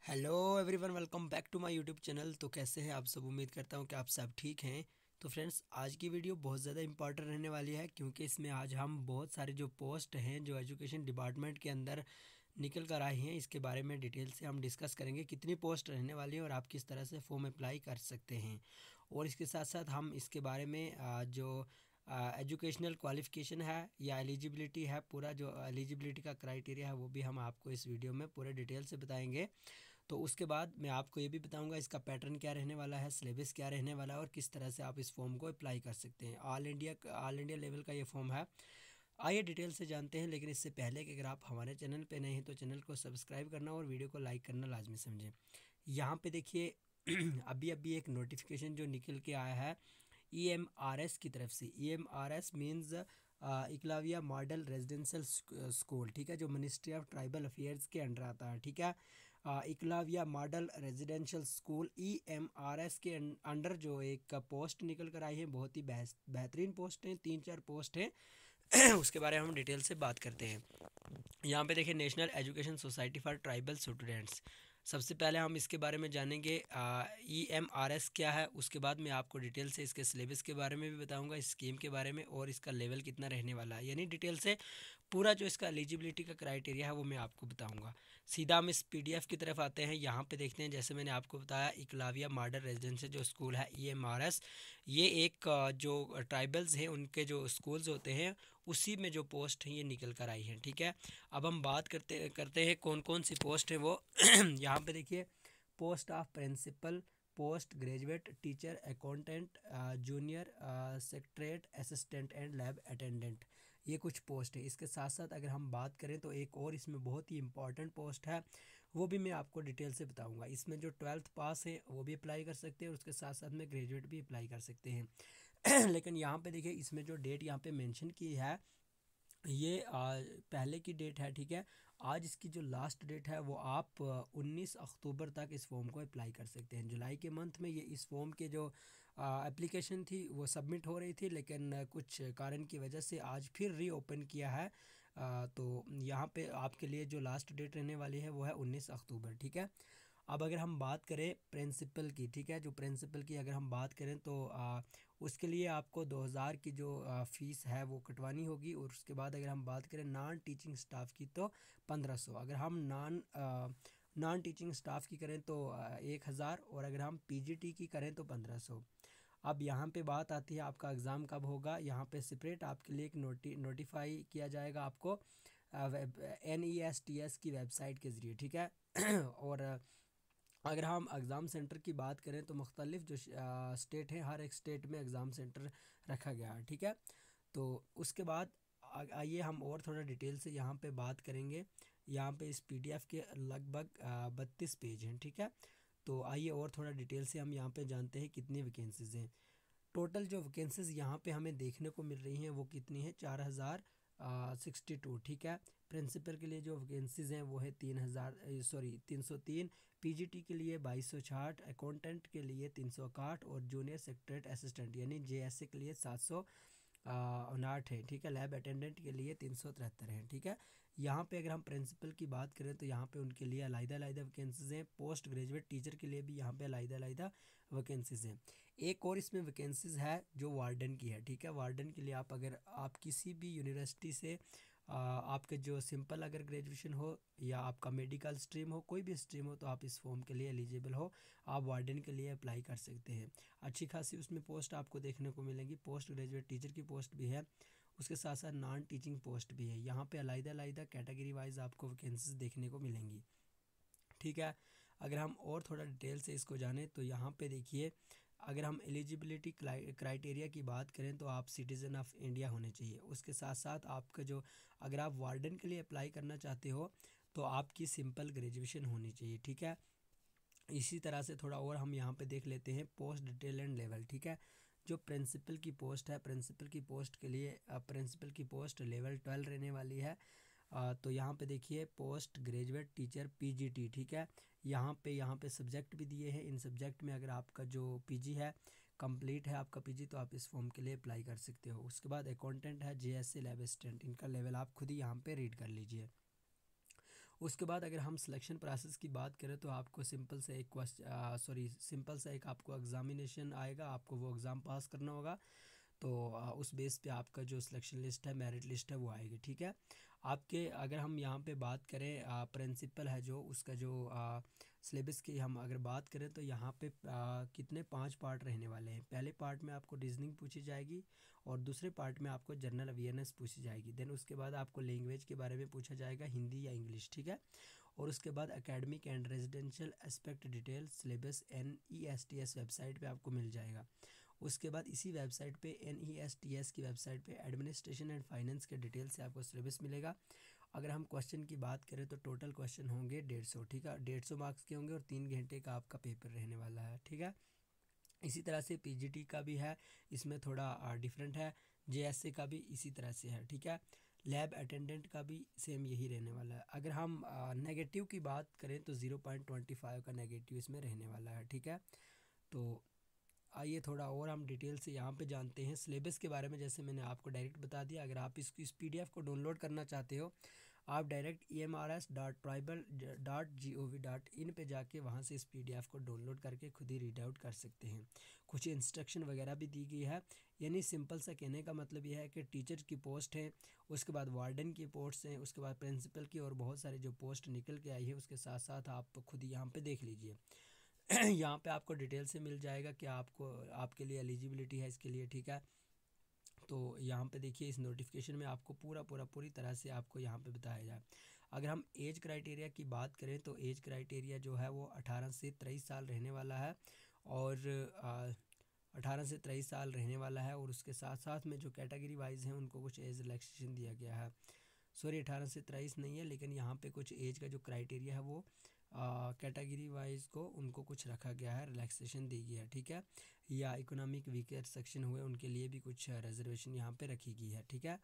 Hello everyone, welcome back to my YouTube channel. तो कैसे हैं आप सब? उम्मीद करता हूं कि आप सब ठीक हैं। तो फ्रेंड्स, आज की वीडियो बहुत ज़्यादा इंपॉर्टेंट रहने वाली है, क्योंकि इसमें आज हम बहुत सारे जो पोस्ट हैं जो एजुकेशन डिपार्टमेंट के अंदर निकल कर आई हैं, इसके बारे में डिटेल से हम डिस्कस करेंगे। कितनी पोस्ट रहने वाली है और आप किस तरह से फॉर्म अप्लाई कर सकते हैं। और इसके साथ साथ हम इसके बारे में जो एजुकेशनल क्वालिफ़िकेशन है या एलिजिबिलिटी है, पूरा जो एलिजिबिलिटी का क्राइटेरिया है वो भी हम आपको इस वीडियो में पूरे डिटेल से बताएंगे। तो उसके बाद मैं आपको ये भी बताऊंगा इसका पैटर्न क्या रहने वाला है, सिलेबस क्या रहने वाला है और किस तरह से आप इस फॉर्म को अप्लाई कर सकते हैं। ऑल इंडिया लेवल का ये फॉर्म है। आइए डिटेल से जानते हैं, लेकिन इससे पहले कि अगर आप हमारे चैनल पे नए हैं तो चैनल को सब्सक्राइब करना और वीडियो को लाइक करना लाजमी समझें। यहाँ पे देखिए अभी अभी एक नोटिफिकेशन जो निकल के आया है EMRS की तरफ से। EMRS means Eklavya model residential school, ठीक है, जो मिनिस्ट्री ऑफ ट्राइबल अफेयर्स के अंडर आता है, ठीक है। Eklavya model residential school EMRS के अंडर जो एक पोस्ट निकल कर आई है, बहुत ही बेहतरीन पोस्ट है, 3-4 पोस्ट हैं। उसके बारे में हम डिटेल से बात करते हैं। यहाँ पे देखिए, national education society for tribal students. सबसे पहले हम इसके बारे में जानेंगे EMRS क्या है। उसके बाद मैं आपको डिटेल से इसके सिलेबस के बारे में भी बताऊंगा, इस स्कीम के बारे में, और इसका लेवल कितना रहने वाला है, यानी डिटेल से पूरा जो इसका एलिजिबिलिटी का क्राइटेरिया है वो मैं आपको बताऊंगा। सीधा हम इस PDF की तरफ आते हैं। यहाँ पे देखते हैं, जैसे मैंने आपको बताया, एकलव्य मॉडल रेजिडेंशियल जो स्कूल है EMRS, ये एक जो ट्राइबल्स हैं उनके जो स्कूल्स होते हैं उसी में जो पोस्ट हैं ये निकल कर आई हैं, ठीक है। अब हम बात करते करते हैं कौन कौन सी पोस्ट है वो। यहाँ पे देखिए, post of principal, post graduate teacher, accountant, junior secretariat assistant and lab attendant, ये कुछ पोस्ट है। इसके साथ साथ अगर हम बात करें तो एक और इसमें बहुत ही इंपॉर्टेंट पोस्ट है, वो भी मैं आपको डिटेल से बताऊंगा। इसमें जो 12th पास है वो भी अप्लाई कर सकते हैं और उसके साथ साथ में ग्रेजुएट भी अप्लाई कर सकते हैं। लेकिन यहाँ पे देखिए, इसमें जो डेट यहाँ पे मेंशन की है ये पहले की डेट है, ठीक है। आज इसकी जो लास्ट डेट है वो आप 19 अक्टूबर तक इस फॉर्म को अप्लाई कर सकते हैं। जुलाई के मंथ में ये इस फॉर्म के जो एप्लीकेशन थी वो सबमिट हो रही थी, लेकिन कुछ कारण की वजह से आज फिर रीओपन किया है। तो यहाँ पे आपके लिए जो लास्ट डेट रहने वाली है वो है 19 अक्टूबर, ठीक है। अब अगर हम बात करें प्रिंसिपल की, ठीक है, जो प्रिंसिपल की अगर हम बात करें तो उसके लिए आपको 2000 की जो फ़ीस है वो कटवानी होगी। और उसके बाद अगर हम बात करें नॉन टीचिंग स्टाफ की तो 1500। अगर हम नॉन टीचिंग स्टाफ की करें तो 1000, और अगर हम PGT की करें तो 1500। अब यहाँ पे बात आती है आपका एग्ज़ाम कब होगा। यहाँ पे सेपरेट आपके लिए एक नोटिफाई किया जाएगा आपको NESTS की वेबसाइट के ज़रिए, ठीक है। और अगर हम एग्ज़ाम सेंटर की बात करें तो मुख्तलिफ जो स्टेट हैं, हर एक स्टेट में एग्ज़ाम सेंटर रखा गया है, ठीक है। तो उसके बाद आइए हम और थोड़ा डिटेल से यहाँ पे बात करेंगे। यहाँ पे इस PDF के लगभग 32 पेज हैं, ठीक है। तो आइए और थोड़ा डिटेल से हम यहाँ पे जानते हैं कितनी वैकेंसीज़ हैं। टोटल जो वैकेंसीज़ यहाँ पे हमें देखने को मिल रही हैं वो कितनी है, 4062, ठीक है। प्रिंसिपल के लिए जो वैकेंसीज़ हैं वो है 303। PGT के लिए 2260, अकाउंटेंट के लिए 361 और जूनियर सेक्रेटरीट असिस्टेंट यानी JSA के लिए 759 है, ठीक है। लैब अटेंडेंट के लिए 373 है, ठीक है। यहाँ पे अगर हम प्रिंसिपल की बात करें तो यहाँ पे उनके लिए अलग वैकेंसीज़ हैं। पोस्ट ग्रेजुएट टीचर के लिए भी यहाँ पे अलग वैकेंसीज़ हैं। एक और इसमें वैकेंसीज़ है जो वार्डन की है, ठीक है। वार्डन के लिए आप अगर आप किसी भी यूनिवर्सिटी से आपके जो सिंपल अगर ग्रेजुएशन हो या आपका मेडिकल स्ट्रीम हो, कोई भी स्ट्रीम हो, तो आप इस फॉर्म के लिए एलिजिबल हो, आप वार्डन के लिए अप्लाई कर सकते हैं। अच्छी खासी उसमें पोस्ट आपको देखने को मिलेगी। पोस्ट ग्रेजुएट टीचर की पोस्ट भी है, उसके साथ साथ नॉन टीचिंग पोस्ट भी है। यहाँ पे अलग कैटेगरी वाइज आपको वैकेंसीज देखने को मिलेंगी, ठीक है। अगर हम और थोड़ा डिटेल से इसको जानें तो यहाँ पे देखिए, अगर हम एलिजिबिलिटी क्राइटेरिया की बात करें तो आप सिटीज़न ऑफ इंडिया होने चाहिए। उसके साथ साथ आपका जो, अगर आप वार्डन के लिए अप्लाई करना चाहते हो तो आपकी सिंपल ग्रेजुएशन होनी चाहिए, ठीक है। इसी तरह से थोड़ा और हम यहाँ पे देख लेते हैं पोस्ट डिटेल एंड लेवल, ठीक है। जो प्रिंसिपल की पोस्ट है, प्रिंसिपल की पोस्ट के लिए प्रिंसिपल की पोस्ट लेवल 12 रहने वाली है। तो यहाँ पे देखिए, पोस्ट ग्रेजुएट टीचर PGT, ठीक है। यहाँ पे सब्जेक्ट भी दिए हैं। इन सब्जेक्ट में अगर आपका जो PG है, कंप्लीट है आपका PG, तो आप इस फॉर्म के लिए अप्लाई कर सकते हो। उसके बाद अकाउंटेंट है, JSA लैब असिस्टेंट, इनका लेवल आप खुद ही यहाँ पे रीड कर लीजिए। उसके बाद अगर हम सिलेक्शन प्रोसेस की बात करें तो आपको सिंपल से एक सिंपल सा एक आपको एग्जामिनेशन आएगा, आपको वो एग्ज़ाम पास करना होगा। तो उस बेस पे आपका जो सिलेक्शन लिस्ट है, मेरिट लिस्ट है, वो आएगी। ठीक है। आपके अगर हम यहाँ पे बात करें प्रिंसिपल है जो उसका जो सिलेबस की हम अगर बात करें तो यहाँ पे कितने 5 पार्ट रहने वाले हैं। पहले पार्ट में आपको रीजनिंग पूछी जाएगी और दूसरे पार्ट में आपको जनरल अवेयरनेस पूछी जाएगी। देन उसके बाद आपको लैंग्वेज के बारे में पूछा जाएगा, हिंदी या इंग्लिश। ठीक है। और उसके बाद academic and residential aspect detail syllabus NESTS website पे आपको मिल जाएगा। उसके बाद इसी वेबसाइट पे NESTS की वेबसाइट पे एडमिनिस्ट्रेशन एंड फाइनेंस के डिटेल से आपको सिलेबस मिलेगा। अगर हम क्वेश्चन की बात करें तो टोटल क्वेश्चन होंगे 150। ठीक है। 150 मार्क्स के होंगे और 3 घंटे का आपका पेपर रहने वाला है। ठीक है। इसी तरह से PGT का भी है, इसमें थोड़ा डिफरेंट है। JSA का भी इसी तरह से है। ठीक है। लैब अटेंडेंट का भी सेम यही रहने वाला है। अगर हम नेगेटिव की बात करें तो 0.25 का नेगेटिव इसमें रहने वाला है। ठीक है। तो आइए थोड़ा और हम डिटेल से यहाँ पे जानते हैं सिलेबस के बारे में। जैसे मैंने आपको डायरेक्ट बता दिया, अगर आप इस PDF को डाउनलोड करना चाहते हो, आप डायरेक्ट emrs.tribal.gov.in पे जाके वहाँ से इस PDF को डाउनलोड करके खुद ही रीड आउट कर सकते हैं। कुछ इंस्ट्रक्शन वगैरह भी दी गई है। यानी सिंपल सा कहने का मतलब यह है कि टीचर की पोस्ट है, उसके बाद वार्डन की पोस्ट हैं, उसके बाद प्रिंसिपल की, और बहुत सारी जो पोस्ट निकल के आई है उसके साथ साथ आप खुद ही यहाँ पे देख लीजिए। यहाँ पे आपको डिटेल से मिल जाएगा कि आपको आपके लिए एलिजिबिलिटी है इसके लिए। ठीक है। तो यहाँ पे देखिए इस नोटिफिकेशन में आपको पूरी तरह से आपको यहाँ पे बताया जाए। अगर हम एज क्राइटेरिया की बात करें तो एज क्राइटेरिया जो है वो 18 से 23 साल रहने वाला है। और 18 से 23 साल रहने वाला है। और उसके साथ साथ में जो कैटेगरी वाइज हैं उनको कुछ एज रिलैक्सेशन दिया गया है। सॉरी, 18 से 23 नहीं है, लेकिन यहाँ पे कुछ एज का जो क्राइटेरिया है वो कैटेगरी वाइज को उनको कुछ रखा गया है, रिलैक्सेशन दी गई है। ठीक है। या इकोनॉमिक वीकर सेक्शन हुए उनके लिए भी कुछ रिजर्वेशन यहाँ पे रखी गई है। ठीक है।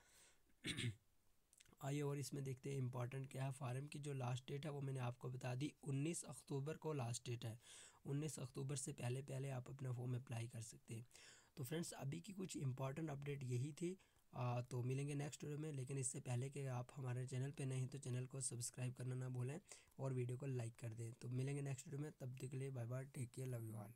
आइए और इसमें देखते हैं इंपॉर्टेंट क्या है। फार्म की जो लास्ट डेट है वो मैंने आपको बता दी, 19 अक्टूबर को लास्ट डेट है। 19 अक्टूबर से पहले पहले आप अपना फॉर्म अप्लाई कर सकते हैं। तो फ्रेंड्स अभी की कुछ इंपॉर्टेंट अपडेट यही थी। तो मिलेंगे नेक्स्ट वीडियो में, लेकिन इससे पहले कि आप हमारे चैनल पे नहीं तो चैनल को सब्सक्राइब करना ना भूलें और वीडियो को लाइक कर दें। तो मिलेंगे नेक्स्ट वीडियो में, तब तक के लिए bye bye, take care, love you all.